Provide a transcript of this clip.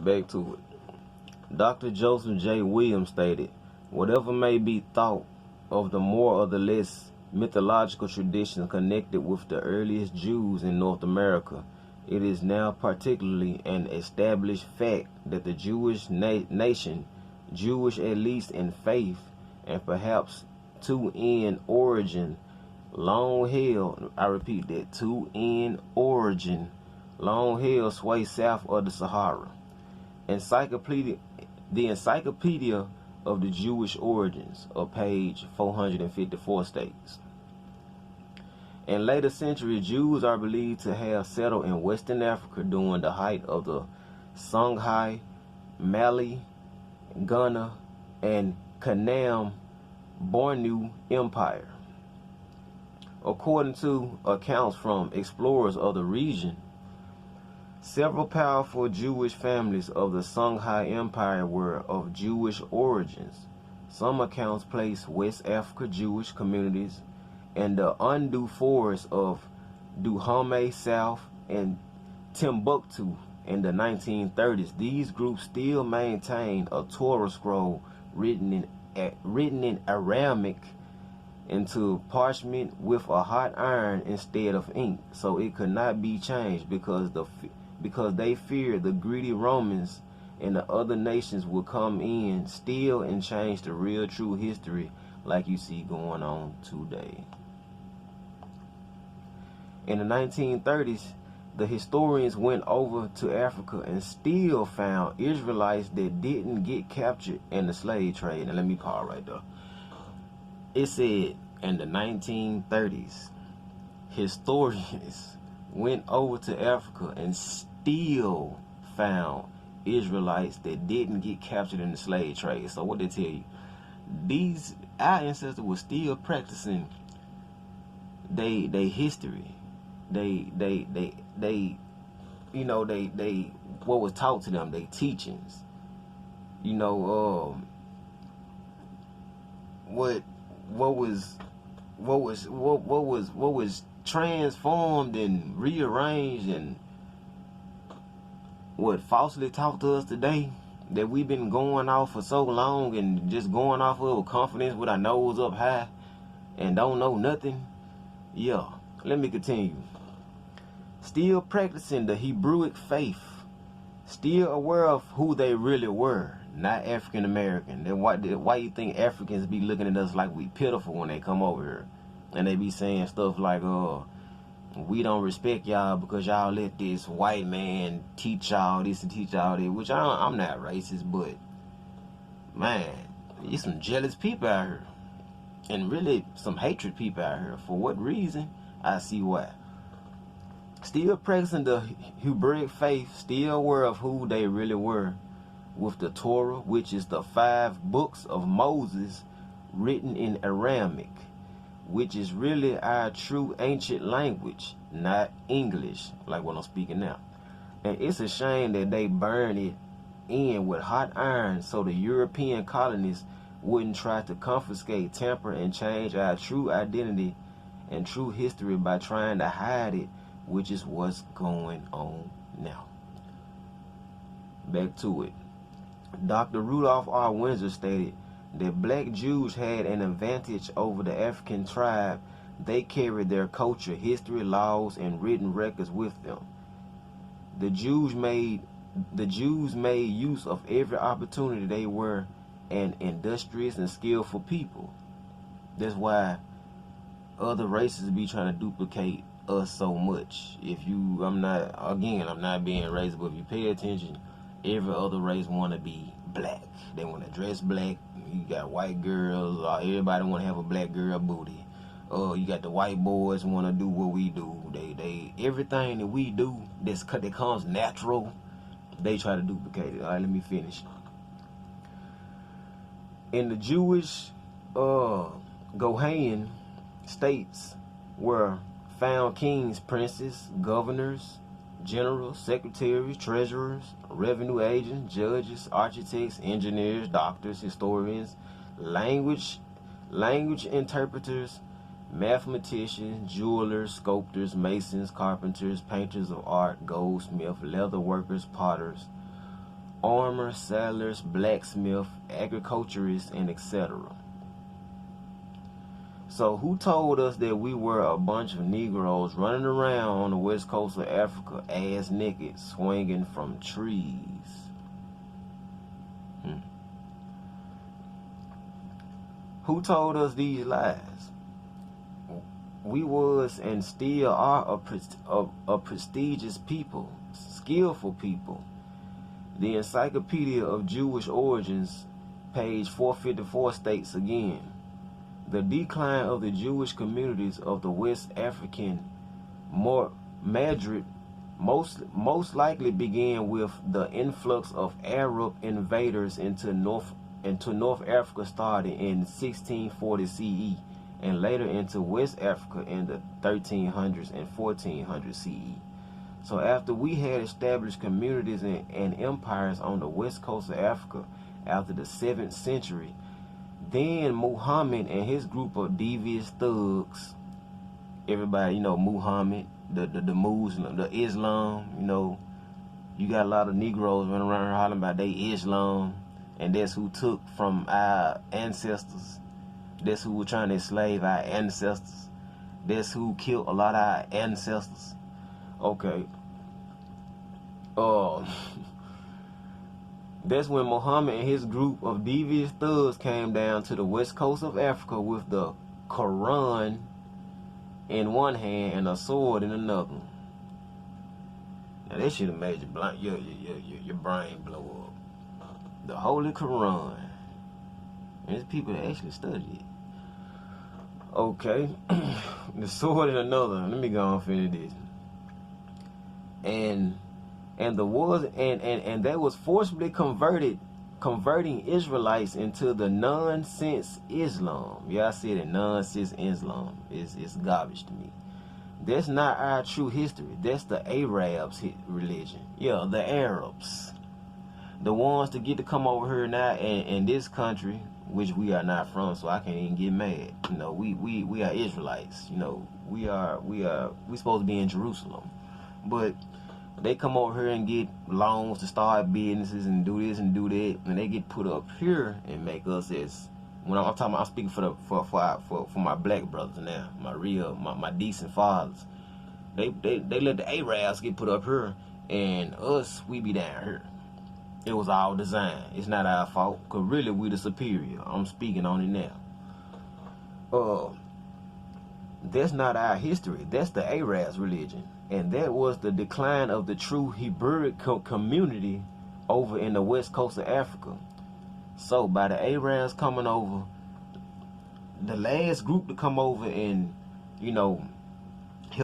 Back to it. Dr. Joseph J. Williams stated, whatever may be thought of the more or the less mythological traditions connected with the earliest Jews in North America, it is now particularly an established fact that the Jewish nation, Jewish at least in faith, and perhaps to in origin, long held, I repeat that, to in origin, long held sway south of the Sahara. The Encyclopedia of the Jewish Origins, of page 454 states. In later centuries, Jews are believed to have settled in Western Africa during the height of the Songhai, Mali, Ghana, and Kanam Bornu Empire. According to accounts from explorers of the region, several powerful Jewish families of the Songhai Empire were of Jewish origins. Some accounts place West Africa Jewish communities in the Undu forests of Dahomey South and Timbuktu in the 1930s. These groups still maintained a Torah scroll written in Aramaic into parchment with a hot iron instead of ink, so it could not be changed because they feared the greedy Romans and the other nations would come in, steal, and change the real true history like you see going on today. In the 1930s, the historians went over to Africa and still found Israelites that didn't get captured in the slave trade. And let me pause right there. It said in the 1930s, historians went over to Africa and still found Israelites that didn't get captured in the slave trade. So what they tell you, our ancestors were still practicing they history. They what was taught to them, they teachings. What was transformed and rearranged and what falsely taught to us today, that we've been going off for so long and just going off of confidence with our nose up high and don't know nothing. Yeah, let me continue. Still practicing the Hebrewic faith, still aware of who they really were, not African American. Then why you think Africans be looking at us like we pitiful when they come over here, and they be saying stuff like, we don't respect y'all because y'all let this white man teach y'all this and teach y'all that, which I'm not racist, but man, there's some jealous people out here, and really some hatred people out here. For what reason? I see why. Still practicing the Hebraic faith, still aware of who they really were, with the Torah, which is the 5 books of Moses written in Aramaic, which is really our true ancient language, not English, like what I'm speaking now. And it's a shame that they burn it in with hot iron so the European colonists wouldn't try to confiscate, tamper, and change our true identity and true history by trying to hide it, which is what's going on now. Back to it. Dr. Rudolph R. Windsor stated that black Jews had an advantage over the African tribe. They carried their culture, history, laws, and written records with them. The Jews made use of every opportunity. They were an industrious and skillful people. That's why other races be trying to duplicate us so much. I'm not being racist, but if you pay attention, every other race want to be black. They want to dress black. You got white girls. Everybody want to have a black girl booty. You got the white boys want to do what we do. They everything that we do that comes natural, they try to duplicate it. All right, let me finish. In the Jewish Gohayan states were found kings, princes, governors, generals, secretaries, treasurers, revenue agents, judges, architects, engineers, doctors, historians, language interpreters, mathematicians, jewelers, sculptors, masons, carpenters, painters of art, goldsmiths, leather workers, potters, armor, sailors, blacksmith, agriculturists, and etc. So who told us that we were a bunch of Negroes running around on the west coast of Africa, ass naked, swinging from trees? Who told us these lies? We was and still are a prestigious people, skillful people. The Encyclopedia of Jewish Origins, page 454, states again, the decline of the Jewish communities of the West African Madrid most likely began with the influx of Arab invaders into North Africa starting in 1640 CE and later into West Africa in the 1300s and 1400s CE. So after we had established communities and empires on the west coast of Africa after the 7th century, then Muhammad and his group of devious thugs, everybody, you know, Muhammad, the Muslim, the Islam, you know, you got a lot of Negroes running around here hollering about they Islam, and that's who took from our ancestors. That's who were trying to enslave our ancestors. That's who killed a lot of our ancestors. Okay. That's when Muhammad and his group of devious thugs came down to the west coast of Africa with the Quran in one hand and a sword in another. Now that should have made your brain blow up. The Holy Quran. And there's people that actually studied it. Okay. The sword in another. Let me go on and finish this. And they was forcibly converting Israelites into the nonsense Islam. Yeah, I said it, nonsense Islam. It's garbage to me. That's not our true history. That's the Arabs' religion. Yeah, the Arabs. The ones that get to come over here now in this country, which we are not from, so I can't even get mad. You know, we are Israelites. You know, we supposed to be in Jerusalem. But they come over here and get loans to start businesses and do this and do that, and they get put up here and make us as, when I'm talking about, I'm speaking for my black brothers now, my decent fathers. They let the Arabs get put up here, and us, we be down here. It was all designed. It's not our fault, because really we the superior. I'm speaking on it now. That's not our history. That's the Arabs' religion. And that was the decline of the true Hebrew community over in the west coast of Africa. So by the Arabs coming over, the last group to come over and, you know,